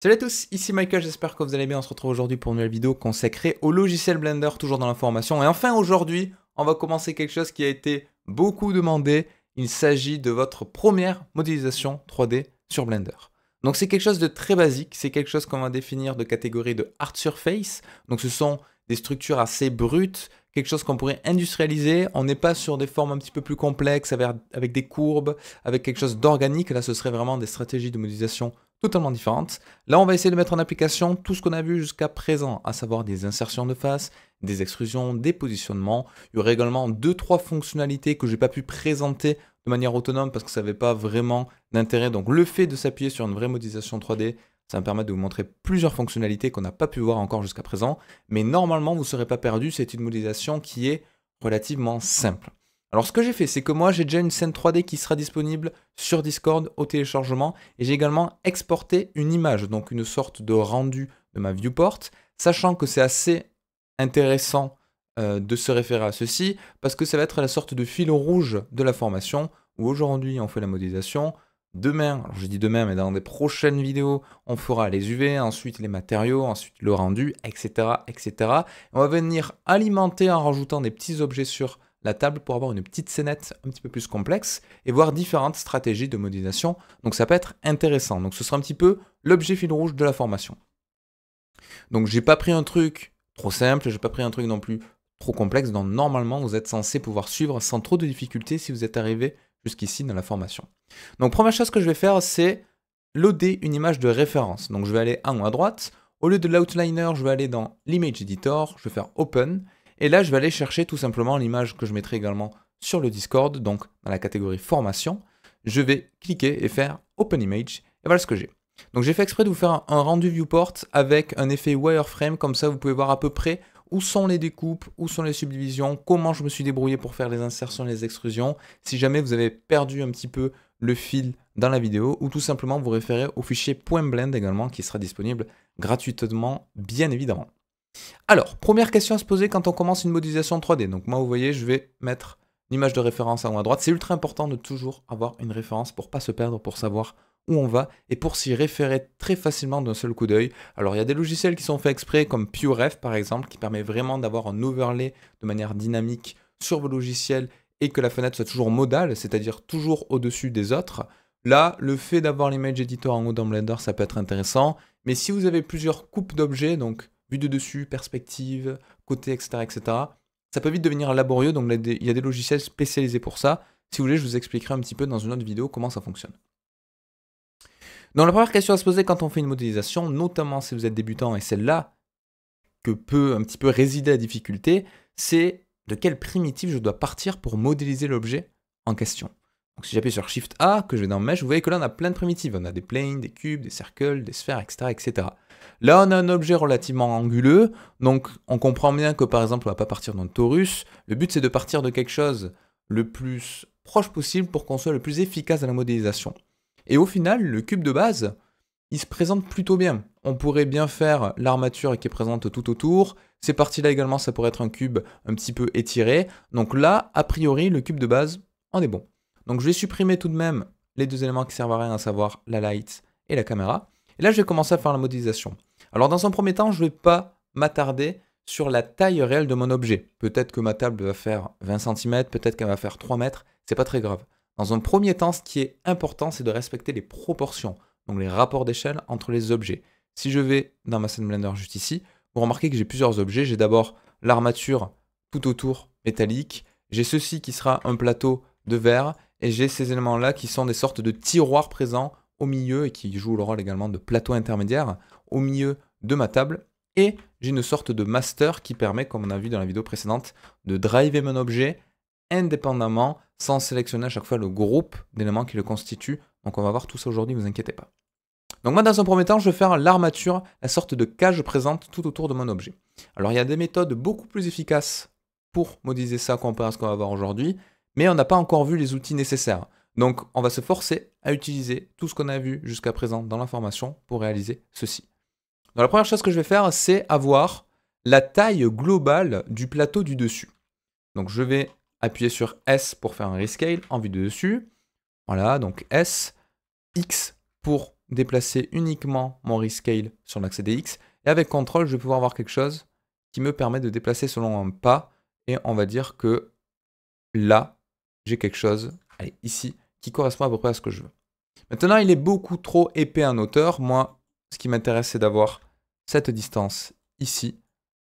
Salut à tous, ici Michael, j'espère que vous allez bien. On se retrouve aujourd'hui pour une nouvelle vidéo consacrée au logiciel Blender, toujours dans l'information. Et enfin aujourd'hui, on va commencer quelque chose qui a été beaucoup demandé. Il s'agit de votre première modélisation 3D sur Blender. Donc c'est quelque chose de très basique, c'est quelque chose qu'on va définir de catégorie de Hard Surface. Donc ce sont des structures assez brutes, quelque chose qu'on pourrait industrialiser. On n'est pas sur des formes un petit peu plus complexes, avec des courbes, avec quelque chose d'organique. Là ce serait vraiment des stratégies de modélisation totalement différentes. Là, on va essayer de mettre en application tout ce qu'on a vu jusqu'à présent, à savoir des insertions de face, des extrusions, des positionnements. Il y aurait également 2-3 fonctionnalités que je n'ai pas pu présenter de manière autonome parce que ça n'avait pas vraiment d'intérêt. Donc le fait de s'appuyer sur une vraie modélisation 3D, ça va me permettre de vous montrer plusieurs fonctionnalités qu'on n'a pas pu voir encore jusqu'à présent. Mais normalement, vous ne serez pas perdu, c'est une modélisation qui est relativement simple. Alors ce que j'ai fait, c'est que moi j'ai déjà une scène 3D qui sera disponible sur Discord au téléchargement et j'ai également exporté une image, donc une sorte de rendu de ma viewport, sachant que c'est assez intéressant de se référer à ceci parce que ça va être la sorte de fil rouge de la formation où aujourd'hui on fait la modélisation. Demain, alors je dis demain, mais dans des prochaines vidéos, on fera les UV, ensuite les matériaux, ensuite le rendu, etc. etc. On va venir alimenter en rajoutant des petits objets sur la table pour avoir une petite scénette un petit peu plus complexe et voir différentes stratégies de modélisation. Donc ça peut être intéressant. Donc ce sera un petit peu l'objet fil rouge de la formation. Donc j'ai pas pris un truc trop simple, j'ai pas pris un truc non plus trop complexe. Donc normalement vous êtes censé pouvoir suivre sans trop de difficultés si vous êtes arrivé jusqu'ici dans la formation. Donc première chose que je vais faire, c'est loader une image de référence. Donc je vais aller en haut à droite. Au lieu de l'outliner, je vais aller dans l'image editor, je vais faire open. Et là, je vais aller chercher tout simplement l'image que je mettrai également sur le Discord, donc dans la catégorie formation. Je vais cliquer et faire Open Image, et voilà ce que j'ai. Donc j'ai fait exprès de vous faire un rendu viewport avec un effet wireframe, comme ça vous pouvez voir à peu près où sont les découpes, où sont les subdivisions, comment je me suis débrouillé pour faire les insertions et les extrusions, si jamais vous avez perdu un petit peu le fil dans la vidéo, ou tout simplement vous référez au fichier .blend également, qui sera disponible gratuitement, bien évidemment. Alors, première question à se poser quand on commence une modélisation 3D. Donc moi, vous voyez, je vais mettre l'image de référence en haut à droite. C'est ultra important de toujours avoir une référence pour ne pas se perdre, pour savoir où on va et pour s'y référer très facilement d'un seul coup d'œil. Alors, il y a des logiciels qui sont faits exprès, comme PureRef par exemple, qui permet vraiment d'avoir un overlay de manière dynamique sur vos logiciels et que la fenêtre soit toujours modale, c'est-à-dire toujours au-dessus des autres. Là, le fait d'avoir l'image editor en haut dans Blender, ça peut être intéressant. Mais si vous avez plusieurs coupes d'objets, donc vue de dessus, perspective, côté, etc., etc., ça peut vite devenir laborieux, donc il y a des logiciels spécialisés pour ça. Si vous voulez, je vous expliquerai un petit peu dans une autre vidéo comment ça fonctionne. Donc la première question à se poser quand on fait une modélisation, notamment si vous êtes débutant, et c'est là que peut un petit peu résider la difficulté, c'est de quelle primitive je dois partir pour modéliser l'objet en question. Donc si j'appuie sur Shift A, que je vais dans Mesh, vous voyez que là on a plein de primitives. On a des planes, des cubes, des cercles, des sphères, etc., etc. Là on a un objet relativement anguleux, donc on comprend bien que par exemple on ne va pas partir d'un torus. Le but c'est de partir de quelque chose le plus proche possible pour qu'on soit le plus efficace dans la modélisation. Et au final, le cube de base, il se présente plutôt bien. On pourrait bien faire l'armature qui est présente tout autour. Ces parties-là également, ça pourrait être un cube un petit peu étiré. Donc là, a priori, le cube de base, on est bon. Donc je vais supprimer tout de même les deux éléments qui servent à rien, à savoir la light et la caméra. Et là, je vais commencer à faire la modélisation. Alors dans un premier temps, je ne vais pas m'attarder sur la taille réelle de mon objet. Peut-être que ma table va faire 20 cm, peut-être qu'elle va faire 3 mètres, c'est pas très grave. Dans un premier temps, ce qui est important, c'est de respecter les proportions, donc les rapports d'échelle entre les objets. Si je vais dans ma scène Blender juste ici, vous remarquez que j'ai plusieurs objets. J'ai d'abord l'armature tout autour métallique, j'ai ceci qui sera un plateau de verre, et j'ai ces éléments-là qui sont des sortes de tiroirs présents au milieu et qui jouent le rôle également de plateau intermédiaire au milieu de ma table. Et j'ai une sorte de master qui permet, comme on a vu dans la vidéo précédente, de driver mon objet indépendamment sans sélectionner à chaque fois le groupe d'éléments qui le constituent. Donc on va voir tout ça aujourd'hui, ne vous inquiétez pas. Donc moi dans un premier temps, je vais faire l'armature, la sorte de cage présente tout autour de mon objet. Alors il y a des méthodes beaucoup plus efficaces pour modéliser ça comparé à ce qu'on va voir aujourd'hui, mais on n'a pas encore vu les outils nécessaires. Donc on va se forcer à utiliser tout ce qu'on a vu jusqu'à présent dans la formation pour réaliser ceci. Donc la première chose que je vais faire, c'est avoir la taille globale du plateau du dessus. Donc je vais appuyer sur S pour faire un rescale en vue de dessus. Voilà, donc S, X pour déplacer uniquement mon rescale sur l'axe des X. Et avec CTRL, je vais pouvoir avoir quelque chose qui me permet de déplacer selon un pas. Et on va dire que là, j'ai quelque chose, allez, ici, qui correspond à peu près à ce que je veux. Maintenant, il est beaucoup trop épais en hauteur. Moi, ce qui m'intéresse, c'est d'avoir cette distance ici.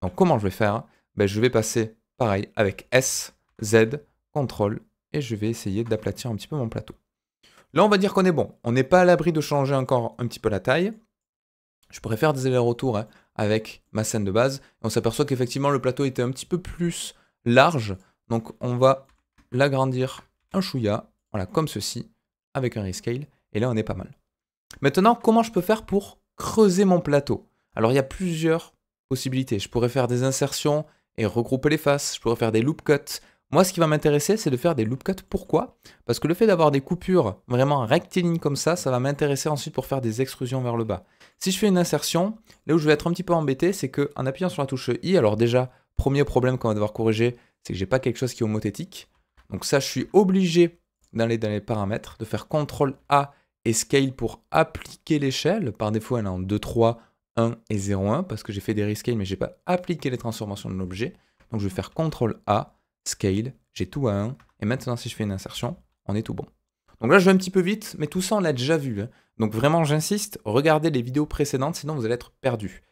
Donc, comment je vais faire? Ben, je vais passer, pareil, avec S, Z, CTRL, et je vais essayer d'aplatir un petit peu mon plateau. Là, on va dire qu'on est bon. On n'est pas à l'abri de changer encore un petit peu la taille. Je pourrais faire des allers-retours avec ma scène de base. Et on s'aperçoit qu'effectivement, le plateau était un petit peu plus large. Donc, on va l'agrandir un chouïa, voilà, comme ceci, avec un rescale. Et là, on est pas mal. Maintenant, comment je peux faire pour creuser mon plateau? Alors, il y a plusieurs possibilités. Je pourrais faire des insertions et regrouper les faces. Je pourrais faire des loop cuts. Moi, ce qui va m'intéresser, c'est de faire des loop cuts. Pourquoi? Parce que le fait d'avoir des coupures vraiment rectilignes comme ça va m'intéresser ensuite pour faire des extrusions vers le bas. Si je fais une insertion, là où je vais être un petit peu embêté, c'est qu'en appuyant sur la touche I, alors déjà, premier problème qu'on va devoir corriger, c'est que j'ai pas quelque chose qui est homothétique. Donc ça, je suis obligé d'aller dans les paramètres, de faire CTRL A et Scale pour appliquer l'échelle. Par défaut, elle est en 2, 3, 1 et 0, 1, parce que j'ai fait des rescale, mais je n'ai pas appliqué les transformations de l'objet. Donc je vais faire CTRL A, Scale, j'ai tout à 1, et maintenant si je fais une insertion, on est tout bon. Donc là, je vais un petit peu vite, mais tout ça, on l'a déjà vu. Donc vraiment, j'insiste, regardez les vidéos précédentes, sinon vous allez être perdu.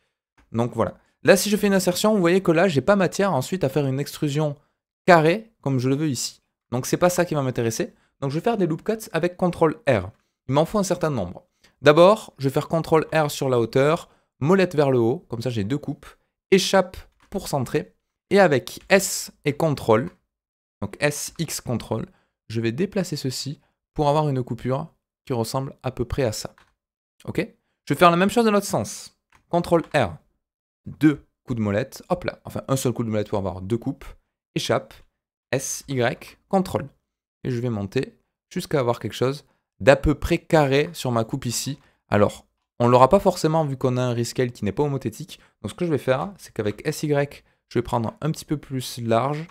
Donc voilà. Là, si je fais une insertion, vous voyez que là, j'ai pas matière ensuite à faire une extrusion carrée, comme je le veux ici. Donc c'est pas ça qui va m'intéresser. Donc je vais faire des loop cuts avec CTRL R. Il m'en faut un certain nombre. D'abord, je vais faire CTRL R sur la hauteur, molette vers le haut, comme ça j'ai deux coupes, échappe pour centrer, et avec S et CTRL, donc S, X, CTRL, je vais déplacer ceci pour avoir une coupure qui ressemble à peu près à ça. Ok? Je vais faire la même chose dans l'autre sens. CTRL R, deux coups de molette, hop là, enfin un seul coup de molette pour avoir deux coupes, échappe, S, Y, CTRL. Et je vais monter jusqu'à avoir quelque chose d'à peu près carré sur ma coupe ici. Alors, on ne l'aura pas forcément vu qu'on a un rescale qui n'est pas homothétique. Donc ce que je vais faire, c'est qu'avec SY, je vais prendre un petit peu plus large.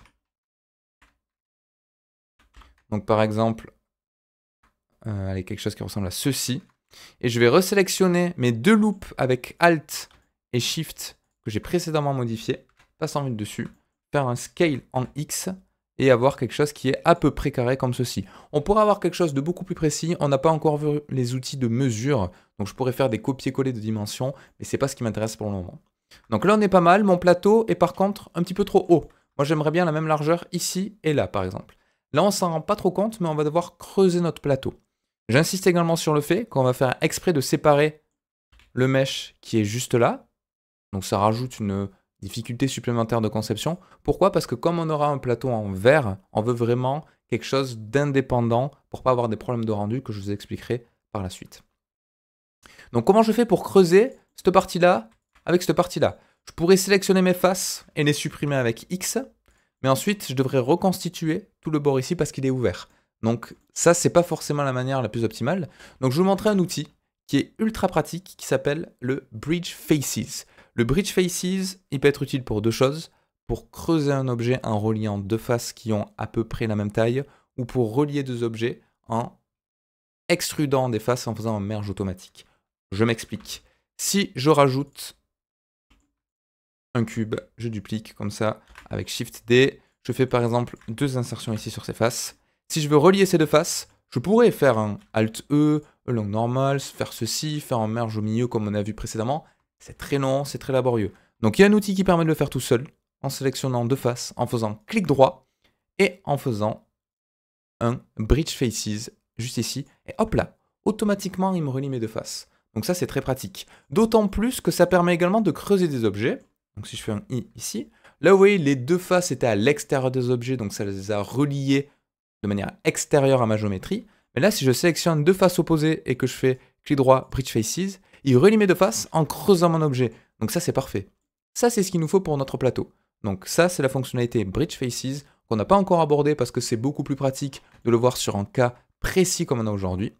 Donc par exemple, allez, quelque chose qui ressemble à ceci. Et je vais resélectionner mes deux loops avec Alt et Shift que j'ai précédemment modifié. Passe en vue dessus, faire un scale en X et avoir quelque chose qui est à peu près carré comme ceci. On pourrait avoir quelque chose de beaucoup plus précis. On n'a pas encore vu les outils de mesure. Donc je pourrais faire des copier-coller de dimensions, mais ce n'est pas ce qui m'intéresse pour le moment. Donc là, on est pas mal. Mon plateau est par contre un petit peu trop haut. Moi, j'aimerais bien la même largeur ici et là, par exemple. Là, on s'en rend pas trop compte, mais on va devoir creuser notre plateau. J'insiste également sur le fait qu'on va faire exprès de séparer le mesh qui est juste là. Donc ça rajoute une difficulté supplémentaire de conception. Pourquoi? Parce que comme on aura un plateau en verre, on veut vraiment quelque chose d'indépendant pour pas avoir des problèmes de rendu que je vous expliquerai par la suite. Donc comment je fais pour creuser cette partie-là avec cette partie-là? Je pourrais sélectionner mes faces et les supprimer avec X, mais ensuite je devrais reconstituer tout le bord ici parce qu'il est ouvert. Donc ça, c'est pas forcément la manière la plus optimale. Donc je vous montrerai un outil qui est ultra pratique qui s'appelle le Bridge Faces. Le Bridge Faces, il peut être utile pour deux choses. Pour creuser un objet en reliant deux faces qui ont à peu près la même taille, ou pour relier deux objets en extrudant des faces en faisant un merge automatique. Je m'explique. Si je rajoute un cube, je duplique comme ça avec Shift D. Je fais par exemple deux insertions ici sur ces faces. Si je veux relier ces deux faces, je pourrais faire un Alt E, un long normal, faire ceci, faire un merge au milieu comme on a vu précédemment. C'est très long, c'est très laborieux. Donc il y a un outil qui permet de le faire tout seul, en sélectionnant deux faces, en faisant clic droit et en faisant un Bridge Faces juste ici. Et hop là, automatiquement il me relie mes deux faces. Donc ça c'est très pratique. D'autant plus que ça permet également de creuser des objets. Donc si je fais un I ici, là vous voyez les deux faces étaient à l'extérieur des objets, donc ça les a reliés de manière extérieure à ma géométrie. Mais là si je sélectionne deux faces opposées et que je fais clic droit, Bridge Faces, il relie mes deux faces en creusant mon objet. Donc ça c'est parfait. Ça c'est ce qu'il nous faut pour notre plateau. Donc ça c'est la fonctionnalité Bridge Faces qu'on n'a pas encore abordé parce que c'est beaucoup plus pratique de le voir sur un cas précis comme on a aujourd'hui.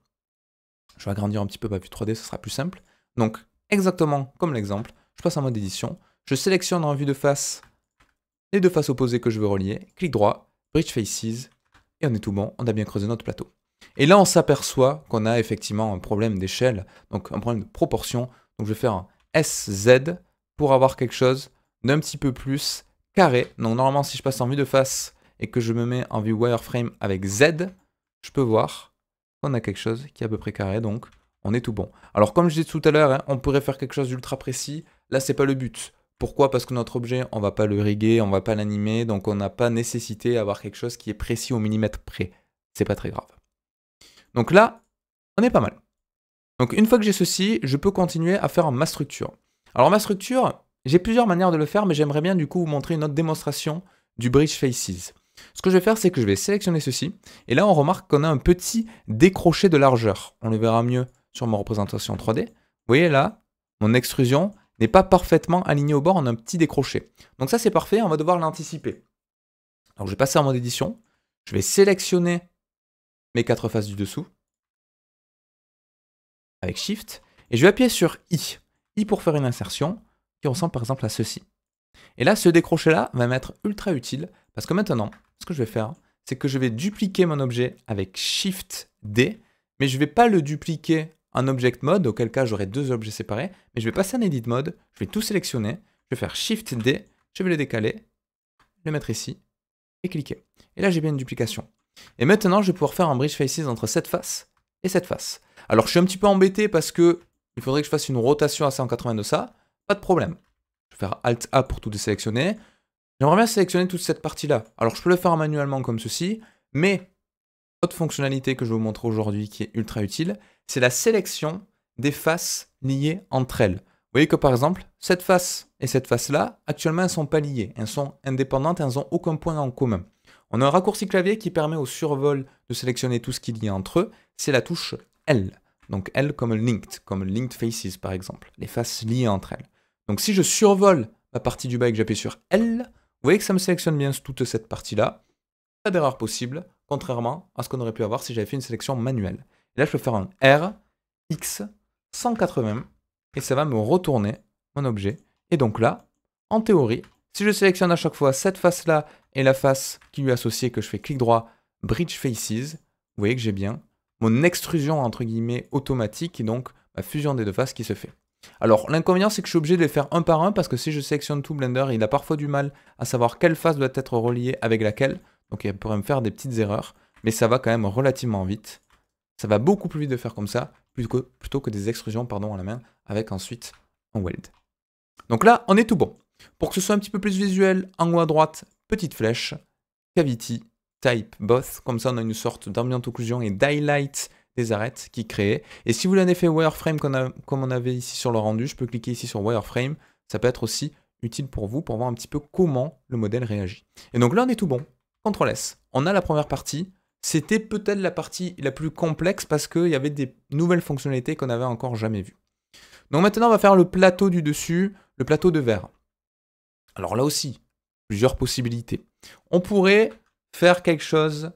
Je vais agrandir un petit peu ma vue 3D, ce sera plus simple. Donc exactement comme l'exemple, je passe en mode édition, je sélectionne en vue de face les deux faces opposées que je veux relier, clic droit, Bridge Faces, et on est tout bon, on a bien creusé notre plateau. Et là, on s'aperçoit qu'on a effectivement un problème d'échelle, donc un problème de proportion. Donc je vais faire un SZ pour avoir quelque chose d'un petit peu plus carré. Donc normalement, si je passe en vue de face et que je me mets en vue wireframe avec Z, je peux voir qu'on a quelque chose qui est à peu près carré, donc on est tout bon. Alors comme je disais tout à l'heure, hein, on pourrait faire quelque chose d'ultra précis. Là, c'est pas le but. Pourquoi? Parce que notre objet, on va pas le riguer, on va pas l'animer, donc on n'a pas nécessité d'avoir quelque chose qui est précis au millimètre près. C'est pas très grave. Donc là, on est pas mal. Donc une fois que j'ai ceci, je peux continuer à faire ma structure. Alors ma structure, j'ai plusieurs manières de le faire, mais j'aimerais bien du coup vous montrer une autre démonstration du Bridge Faces. Ce que je vais faire, c'est que je vais sélectionner ceci, et là on remarque qu'on a un petit décroché de largeur. On le verra mieux sur ma représentation 3D. Vous voyez là, mon extrusion n'est pas parfaitement alignée au bord, on a un petit décroché. Donc ça c'est parfait, on va devoir l'anticiper. Donc je vais passer en mode édition, je vais sélectionner mes 4 faces du dessous, avec Shift, et je vais appuyer sur I. I pour faire une insertion qui ressemble par exemple à ceci. Et là, ce décroché-là va m'être ultra utile parce que maintenant, ce que je vais faire, c'est que je vais dupliquer mon objet avec Shift D, mais je ne vais pas le dupliquer en Object Mode, auquel cas j'aurai 2 objets séparés, mais je vais passer en Edit Mode, je vais tout sélectionner, je vais faire Shift D, je vais le décaler, le mettre ici, et cliquer. Et là, j'ai bien une duplication. Et maintenant, je vais pouvoir faire un Bridge Faces entre cette face et cette face. Alors, je suis un petit peu embêté parce que il faudrait que je fasse une rotation à 180 de ça. Pas de problème. Je vais faire Alt A pour tout désélectionner. J'aimerais bien sélectionner toute cette partie-là. Alors, je peux le faire manuellement comme ceci, mais autre fonctionnalité que je vais vous montrer aujourd'hui qui est ultra utile, c'est la sélection des faces liées entre elles. Vous voyez que par exemple, cette face et cette face-là, actuellement, elles ne sont pas liées. Elles sont indépendantes, elles n'ont aucun point en commun. On a un raccourci clavier qui permet au survol de sélectionner tout ce qui est lié entre eux. C'est la touche L. Donc L comme linked faces par exemple. Les faces liées entre elles. Donc si je survole la partie du bas et que j'appuie sur L, vous voyez que ça me sélectionne bien toute cette partie-là. Pas d'erreur possible, contrairement à ce qu'on aurait pu avoir si j'avais fait une sélection manuelle. Et là, je peux faire un R, X, 180, et ça va me retourner mon objet. Et donc là, en théorie, si je sélectionne à chaque fois cette face-là et la face qui lui est associée, que je fais clic droit, Bridge Faces, vous voyez que j'ai bien mon extrusion entre guillemets automatique et donc ma fusion des deux faces qui se fait. Alors l'inconvénient c'est que je suis obligé de les faire un par un parce que si je sélectionne tout Blender, il a parfois du mal à savoir quelle face doit être reliée avec laquelle, donc il pourrait me faire des petites erreurs, mais ça va quand même relativement vite. Ça va beaucoup plus vite de faire comme ça, plutôt que des extrusions pardon, à la main, avec ensuite un weld. Donc là, on est tout bon. Pour que ce soit un petit peu plus visuel, en haut à droite, petite flèche, Cavity, Type, Both, comme ça on a une sorte d'ambient occlusion et d'highlight des arêtes qui créent. Et si vous voulez un effet wireframe comme on avait ici sur le rendu, je peux cliquer ici sur wireframe, ça peut être aussi utile pour vous pour voir un petit peu comment le modèle réagit. Et donc là on est tout bon, CTRL S. On a la première partie, c'était peut-être la partie la plus complexe parce qu'il y avait des nouvelles fonctionnalités qu'on n'avait encore jamais vues. Donc maintenant on va faire le plateau du dessus, le plateau de verre. Alors là aussi, plusieurs possibilités. On pourrait faire quelque chose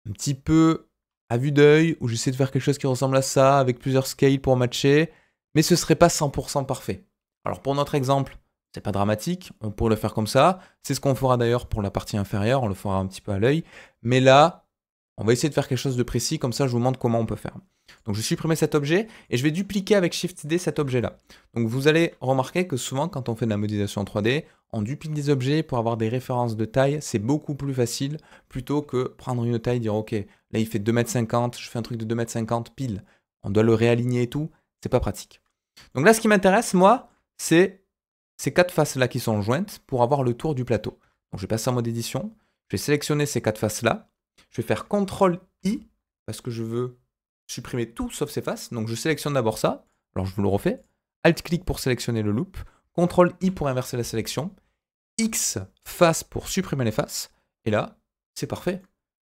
un petit peu à vue d'œil, où j'essaie de faire quelque chose qui ressemble à ça, avec plusieurs scales pour matcher, mais ce serait pas 100% parfait. Alors pour notre exemple, c'est pas dramatique, on pourrait le faire comme ça, c'est ce qu'on fera d'ailleurs pour la partie inférieure, on le fera un petit peu à l'œil, mais là, on va essayer de faire quelque chose de précis, comme ça je vous montre comment on peut faire. Donc je vais supprimer cet objet, et je vais dupliquer avec Shift D cet objet-là. Donc vous allez remarquer que souvent quand on fait de la modélisation en 3D, on duplique des objets pour avoir des références de taille, c'est beaucoup plus facile, plutôt que prendre une taille et dire ok, là il fait 2,50 m, je fais un truc de 2,50 m pile, on doit le réaligner et tout, c'est pas pratique. Donc là ce qui m'intéresse moi, c'est ces 4 faces-là qui sont jointes pour avoir le tour du plateau. Donc je vais passer en mode édition, je vais sélectionner ces 4 faces-là, je vais faire CTRL-I, parce que je veux supprimer tout sauf ces faces, donc je sélectionne d'abord ça, alors je vous le refais, Alt-clic pour sélectionner le loop, CTRL-I pour inverser la sélection, X face pour supprimer les faces, et là, c'est parfait.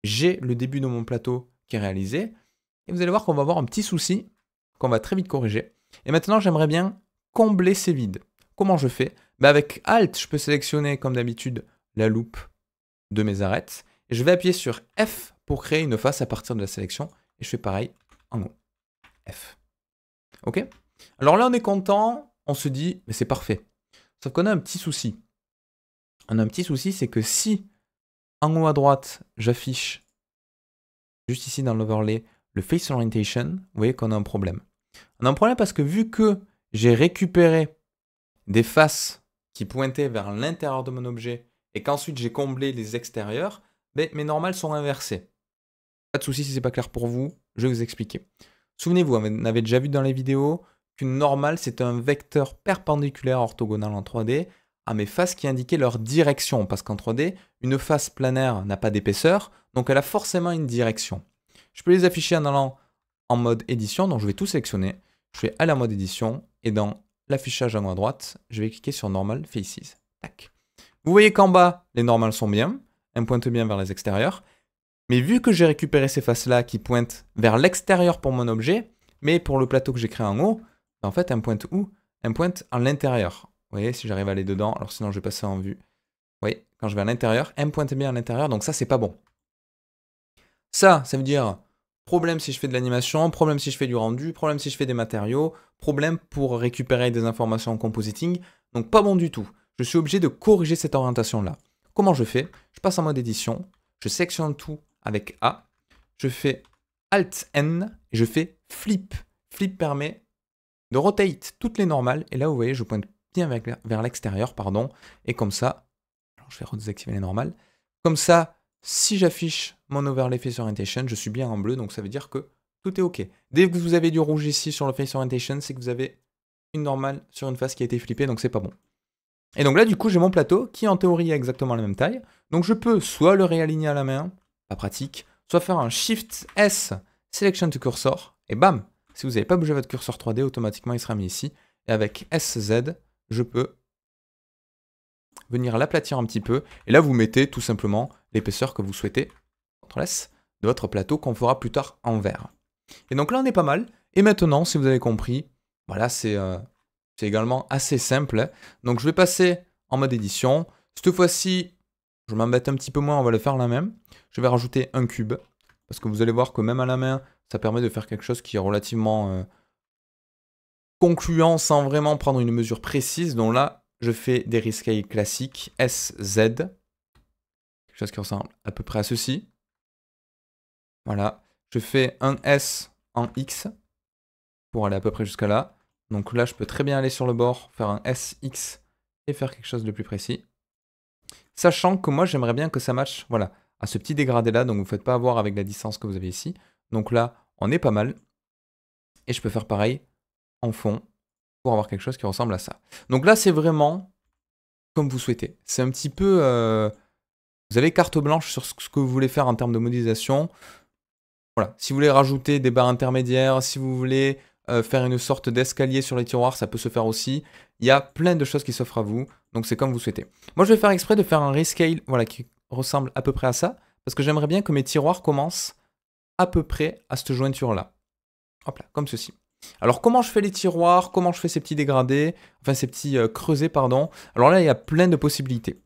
J'ai le début de mon plateau qui est réalisé, et vous allez voir qu'on va avoir un petit souci qu'on va très vite corriger. Et maintenant, j'aimerais bien combler ces vides. Comment je fais? Avec Alt, je peux sélectionner, comme d'habitude, la loupe de mes arêtes, et je vais appuyer sur F pour créer une face à partir de la sélection, et je fais pareil en haut. F. Ok? Alors là, on est content, on se dit, mais c'est parfait. Sauf qu'on a un petit souci. On a un petit souci, c'est que si en haut à droite, j'affiche juste ici dans l'overlay, le Face Orientation, vous voyez qu'on a un problème. On a un problème parce que vu que j'ai récupéré des faces qui pointaient vers l'intérieur de mon objet et qu'ensuite j'ai comblé les extérieurs, ben, mes normales sont inversées. Pas de souci si c'est pas clair pour vous, je vais vous expliquer. Souvenez-vous, on avait déjà vu dans les vidéos qu'une normale, c'est un vecteur perpendiculaire orthogonal en 3D à mes faces qui indiquaient leur direction. Parce qu'en 3D, une face planaire n'a pas d'épaisseur, donc elle a forcément une direction. Je peux les afficher en allant en mode édition, donc je vais tout sélectionner. Je vais aller en mode édition, et dans l'affichage en haut à droite, je vais cliquer sur Normal Faces. Tac. Vous voyez qu'en bas, les normales sont bien, elles pointent bien vers les extérieurs. Mais vu que j'ai récupéré ces faces-là qui pointent vers l'extérieur pour mon objet, mais pour le plateau que j'ai créé en haut, en fait, elles pointent où? Elles pointent à l'intérieur. Vous voyez, si j'arrive à aller dedans, alors sinon je vais passer en vue. Vous voyez, quand je vais à l'intérieur, elles pointent bien à l'intérieur, donc ça, c'est pas bon. Ça veut dire problème si je fais de l'animation, problème si je fais du rendu, problème si je fais des matériaux, problème pour récupérer des informations en compositing, donc pas bon du tout. Je suis obligé de corriger cette orientation-là. Comment je fais? Je passe en mode édition, je sélectionne tout avec A, je fais Alt-N et je fais Flip. Flip permet de rotate toutes les normales, et là vous voyez je pointe bien vers l'extérieur, pardon, et comme ça, alors je vais redésactiver les normales, comme ça, si j'affiche mon overlay Face Orientation, je suis bien en bleu, donc ça veut dire que tout est ok. Dès que vous avez du rouge ici sur le Face Orientation, c'est que vous avez une normale sur une face qui a été flippée, donc c'est pas bon. Et donc là du coup j'ai mon plateau qui en théorie a exactement la même taille, donc je peux soit le réaligner à la main, pas pratique, soit faire un Shift S, Selection to Cursor, et bam, si vous n'avez pas bougé votre curseur 3D, automatiquement il sera mis ici. Et avec SZ, je peux venir l'aplatir un petit peu. Et là, vous mettez tout simplement l'épaisseur que vous souhaitez, CTRL S, de votre plateau qu'on fera plus tard en vert. Et donc là, on est pas mal. Et maintenant, si vous avez compris, voilà, c'est également assez simple. Donc je vais passer en mode édition. Cette fois-ci, je m'embête un petit peu moins, on va le faire à la main. Je vais rajouter un cube, parce que vous allez voir que même à la main, ça permet de faire quelque chose qui est relativement concluant sans vraiment prendre une mesure précise. Donc là, je fais des rescale classiques SZ, quelque chose qui ressemble à peu près à ceci. Voilà, je fais un S en X pour aller à peu près jusqu'à là. Donc là, je peux très bien aller sur le bord, faire un SX et faire quelque chose de plus précis. Sachant que moi, j'aimerais bien que ça matche, voilà, à ce petit dégradé là, donc vous ne faites pas avoir avec la distance que vous avez ici. Donc là, on est pas mal. Et je peux faire pareil en fond pour avoir quelque chose qui ressemble à ça. Donc là, c'est vraiment comme vous souhaitez. C'est un petit peu... vous avez carte blanche sur ce que vous voulez faire en termes de modélisation. Voilà. Si vous voulez rajouter des barres intermédiaires, si vous voulez faire une sorte d'escalier sur les tiroirs, ça peut se faire aussi. Il y a plein de choses qui s'offrent à vous. Donc c'est comme vous souhaitez. Moi, je vais faire exprès de faire un rescale, voilà, qui ressemble à peu près à ça. Parce que j'aimerais bien que mes tiroirs commencent à peu près à cette jointure-là. Hop là, comme ceci. Alors comment je fais les tiroirs, comment je fais ces petits dégradés, enfin ces petits creusets, pardon. Alors là, il y a plein de possibilités.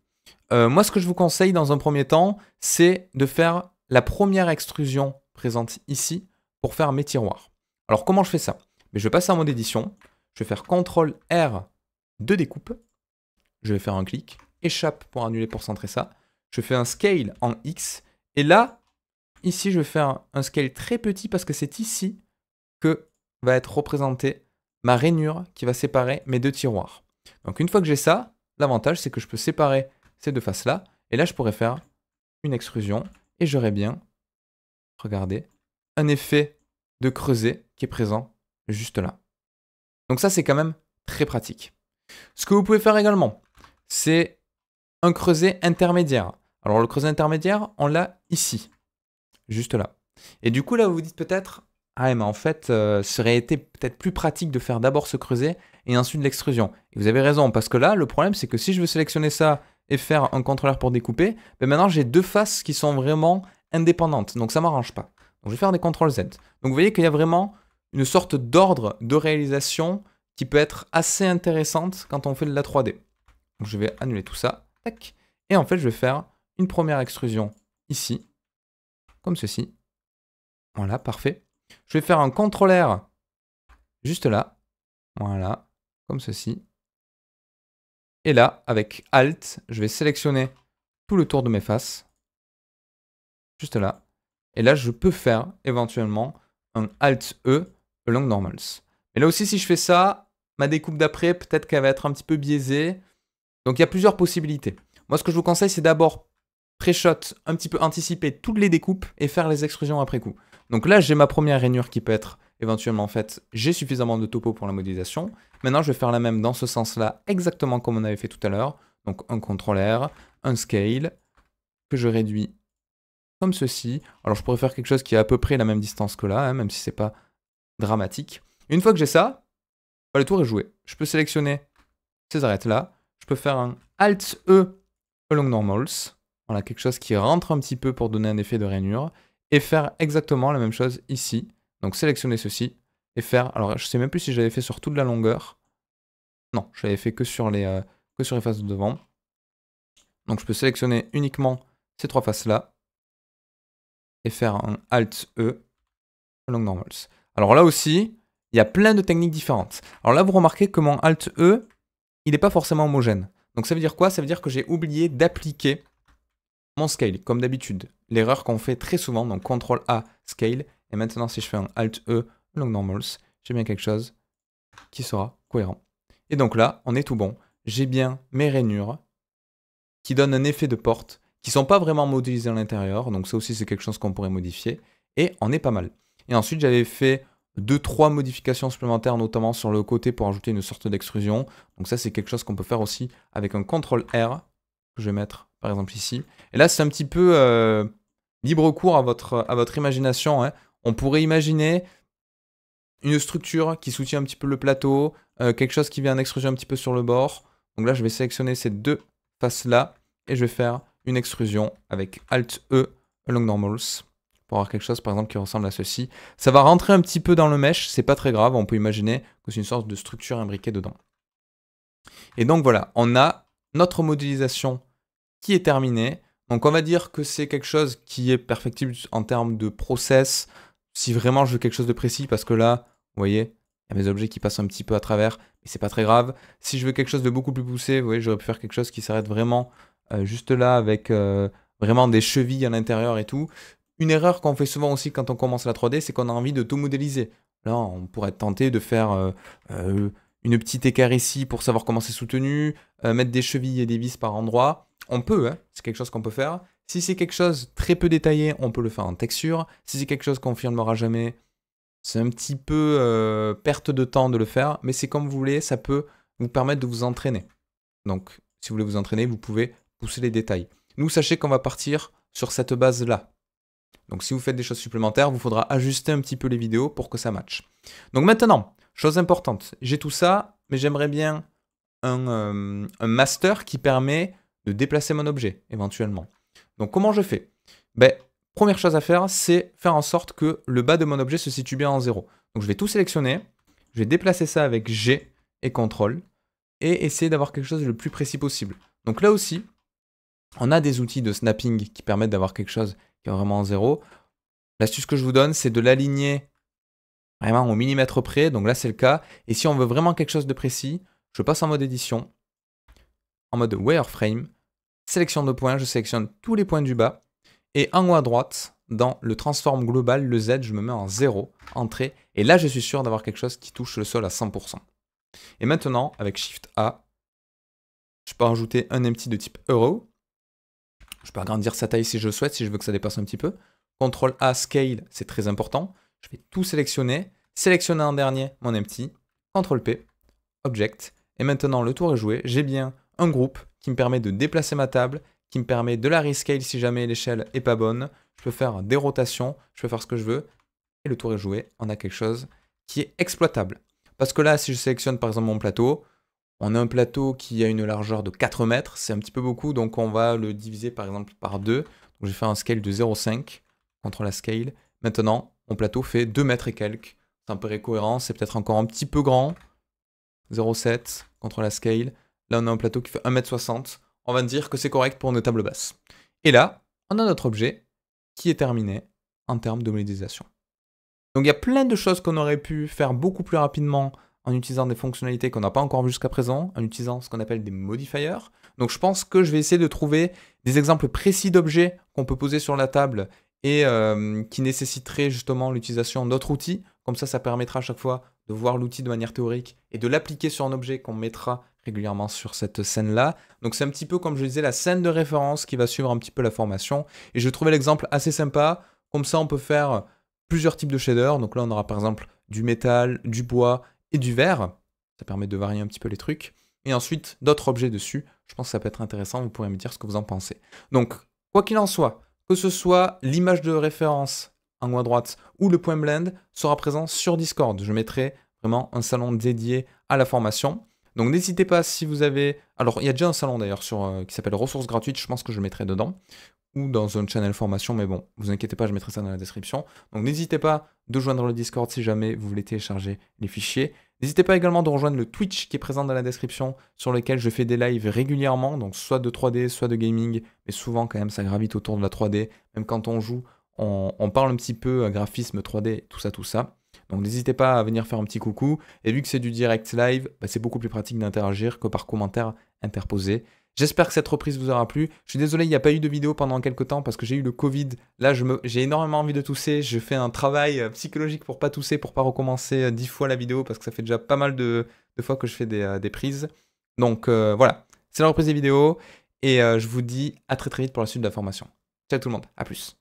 Moi, ce que je vous conseille dans un premier temps, c'est de faire la première extrusion présente ici pour faire mes tiroirs. Alors comment je fais ça? Je vais passer en mode édition, je vais faire CTRL R de découpe, je vais faire un clic, échappe pour annuler, pour centrer ça, je fais un scale en X, et là, ici, je vais faire un scale très petit parce que c'est ici que va être représentée ma rainure qui va séparer mes deux tiroirs. Donc une fois que j'ai ça, l'avantage c'est que je peux séparer ces deux faces-là, et là je pourrais faire une extrusion, et j'aurai bien, regardez, un effet de creuset qui est présent juste là. Donc ça c'est quand même très pratique. Ce que vous pouvez faire également, c'est un creuset intermédiaire. Alors le creuset intermédiaire, on l'a ici, juste là. Et du coup là vous vous dites peut-être, ah mais en fait, ça aurait été peut-être plus pratique de faire d'abord ce creuset et ensuite l'extrusion. Et vous avez raison, parce que là, le problème, c'est que si je veux sélectionner ça et faire un contrôleur pour découper, ben maintenant j'ai deux faces qui sont vraiment indépendantes, donc ça ne m'arrange pas. Donc je vais faire des CTRL Z. Donc vous voyez qu'il y a vraiment une sorte d'ordre de réalisation qui peut être assez intéressante quand on fait de la 3D. Donc je vais annuler tout ça, tac, et en fait je vais faire une première extrusion ici, comme ceci. Voilà, parfait. Je vais faire un CTRL R juste là. Voilà, comme ceci. Et là, avec Alt, je vais sélectionner tout le tour de mes faces. Juste là. Et là, je peux faire éventuellement un Alt-E along normals. Et là aussi, si je fais ça, ma découpe d'après, peut-être qu'elle va être un petit peu biaisée. Donc il y a plusieurs possibilités. Moi, ce que je vous conseille, c'est d'abord pré-shot, un petit peu anticiper toutes les découpes et faire les extrusions après coup. Donc là, j'ai ma première rainure qui peut être éventuellement faite. J'ai suffisamment de topo pour la modélisation. Maintenant, je vais faire la même dans ce sens-là, exactement comme on avait fait tout à l'heure. Donc un CTRL R, un scale, que je réduis comme ceci. Alors je pourrais faire quelque chose qui est à peu près la même distance que là, hein, même si c'est pas dramatique. Une fois que j'ai ça, le tour est joué. Je peux sélectionner ces arêtes-là. Je peux faire un Alt-E along normals. Voilà, quelque chose qui rentre un petit peu pour donner un effet de rainure. Et faire exactement la même chose ici. Donc sélectionner ceci et faire... Alors je sais même plus si j'avais fait sur toute la longueur. Non, je l'avais fait que sur les faces de devant. Donc je peux sélectionner uniquement ces trois faces-là. Et faire un Alt-E along normals. Alors là aussi, il y a plein de techniques différentes. Alors là, vous remarquez que mon Alt-E, il n'est pas forcément homogène. Donc ça veut dire quoi? Ça veut dire que j'ai oublié d'appliquer mon scale, comme d'habitude. L'erreur qu'on fait très souvent, donc CTRL-A, scale. Et maintenant, si je fais un Alt-E along normals, j'ai bien quelque chose qui sera cohérent. Et donc là, on est tout bon. J'ai bien mes rainures qui donnent un effet de porte, qui ne sont pas vraiment modélisés à l'intérieur. Donc ça aussi, c'est quelque chose qu'on pourrait modifier. Et on est pas mal. Et ensuite, j'avais fait 2-3 modifications supplémentaires, notamment sur le côté pour ajouter une sorte d'extrusion. Donc ça, c'est quelque chose qu'on peut faire aussi avec un CTRL-R, que je vais mettre par exemple ici. Et là, c'est un petit peu libre cours à votre imagination, hein. On pourrait imaginer une structure qui soutient un petit peu le plateau, quelque chose qui vient en extrusion un petit peu sur le bord. Donc là, je vais sélectionner ces deux faces-là et je vais faire une extrusion avec Alt-E along normals pour avoir quelque chose par exemple qui ressemble à ceci. Ça va rentrer un petit peu dans le mesh, c'est pas très grave, on peut imaginer que c'est une sorte de structure imbriquée dedans. Et donc voilà, on a notre modélisation qui est terminée. Donc on va dire que c'est quelque chose qui est perfectible en termes de process, si vraiment je veux quelque chose de précis, parce que là, vous voyez, il y a mes objets qui passent un petit peu à travers, mais c'est pas très grave. Si je veux quelque chose de beaucoup plus poussé, vous voyez, j'aurais pu faire quelque chose qui s'arrête vraiment juste là, avec vraiment des chevilles à l'intérieur et tout. Une erreur qu'on fait souvent aussi quand on commence la 3D, c'est qu'on a envie de tout modéliser. Là, on pourrait être tenté de faire une petite équerre ici pour savoir comment c'est soutenu, mettre des chevilles et des vis par endroit. On peut, hein, c'est quelque chose qu'on peut faire. Si c'est quelque chose très peu détaillé, on peut le faire en texture. Si c'est quelque chose qu'on ne filmera jamais, c'est un petit peu perte de temps de le faire, mais c'est comme vous voulez, ça peut vous permettre de vous entraîner. Donc, si vous voulez vous entraîner, vous pouvez pousser les détails. Nous, sachez qu'on va partir sur cette base-là. Donc, si vous faites des choses supplémentaires, vous faudra ajuster un petit peu les vidéos pour que ça matche. Donc maintenant, chose importante, j'ai tout ça, mais j'aimerais bien un master qui permet de déplacer mon objet, éventuellement. Donc comment je fais? Ben, première chose à faire, c'est faire en sorte que le bas de mon objet se situe bien en 0. Donc je vais tout sélectionner, je vais déplacer ça avec G et CTRL, et essayer d'avoir quelque chose de le plus précis possible. Donc là aussi, on a des outils de snapping qui permettent d'avoir quelque chose qui est vraiment en 0. L'astuce que je vous donne, c'est de l'aligner vraiment au millimètre près, donc là c'est le cas. Et si on veut vraiment quelque chose de précis, je passe en mode édition, en mode wireframe, sélection de points, je sélectionne tous les points du bas, et en haut à droite, dans le transform global, le Z, je me mets en 0, entrée, et là je suis sûr d'avoir quelque chose qui touche le sol à 100%. Et maintenant, avec Shift A, je peux rajouter un empty de type Euro, je peux agrandir sa taille si je le souhaite, si je veux que ça dépasse un petit peu. CTRL A, Scale, c'est très important, je vais tout sélectionner, sélectionner en dernier mon empty, CTRL P, Object, et maintenant le tour est joué, j'ai bien un groupe qui me permet de déplacer ma table, qui me permet de la rescale si jamais l'échelle est pas bonne, je peux faire des rotations, je peux faire ce que je veux, et le tour est joué, on a quelque chose qui est exploitable. Parce que là, si je sélectionne par exemple mon plateau, on a un plateau qui a une largeur de 4 mètres, c'est un petit peu beaucoup, donc on va le diviser par exemple par 2, donc je vais faire un scale de 0,5, contre la scale, maintenant mon plateau fait 2 mètres et quelques, ça me paraît cohérent, c'est peut-être encore un petit peu grand, 0,7 contre la scale. Là, on a un plateau qui fait 1m60. On va dire que c'est correct pour une table basse. Et là, on a notre objet qui est terminé en termes de modélisation. Donc, il y a plein de choses qu'on aurait pu faire beaucoup plus rapidement en utilisant des fonctionnalités qu'on n'a pas encore vues jusqu'à présent, en utilisant ce qu'on appelle des modifiers. Donc, je pense que je vais essayer de trouver des exemples précis d'objets qu'on peut poser sur la table et qui nécessiterait justement l'utilisation d'autres outils. Comme ça permettra à chaque fois de voir l'outil de manière théorique et de l'appliquer sur un objet qu'on mettra régulièrement sur cette scène-là. Donc c'est un petit peu, comme je disais, la scène de référence qui va suivre un petit peu la formation. Et je trouvais l'exemple assez sympa. Comme ça, on peut faire plusieurs types de shaders. Donc là, on aura par exemple du métal, du bois et du verre. Ça permet de varier un petit peu les trucs. Et ensuite, d'autres objets dessus. Je pense que ça peut être intéressant. Vous pourrez me dire ce que vous en pensez. Donc, quoi qu'il en soit, que ce soit l'image de référence en haut à droite ou le point blend sera présent sur Discord. Je mettrai vraiment un salon dédié à la formation. Donc n'hésitez pas si vous avez... Alors il y a déjà un salon d'ailleurs qui s'appelle ressources gratuites, je pense que je le mettrai dedans. Ou dans un channel formation, mais bon, vous inquiétez pas, je mettrai ça dans la description. Donc n'hésitez pas de joindre le Discord si jamais vous voulez télécharger les fichiers. N'hésitez pas également de rejoindre le Twitch qui est présent dans la description, sur lequel je fais des lives régulièrement, donc soit de 3D, soit de gaming, mais souvent quand même ça gravite autour de la 3D. Même quand on joue, on parle un petit peu graphisme 3D, tout ça, tout ça. Donc n'hésitez pas à venir faire un petit coucou. Et vu que c'est du direct live, bah, c'est beaucoup plus pratique d'interagir que par commentaire interposé. J'espère que cette reprise vous aura plu. Je suis désolé, il n'y a pas eu de vidéo pendant quelques temps parce que j'ai eu le Covid. Là, j'ai énormément envie de tousser. Je fais un travail psychologique pour pas tousser, pour pas recommencer 10 fois la vidéo parce que ça fait déjà pas mal de fois que je fais des prises. Donc voilà, c'est la reprise des vidéos. Et je vous dis à très très vite pour la suite de la formation. Ciao tout le monde, à plus.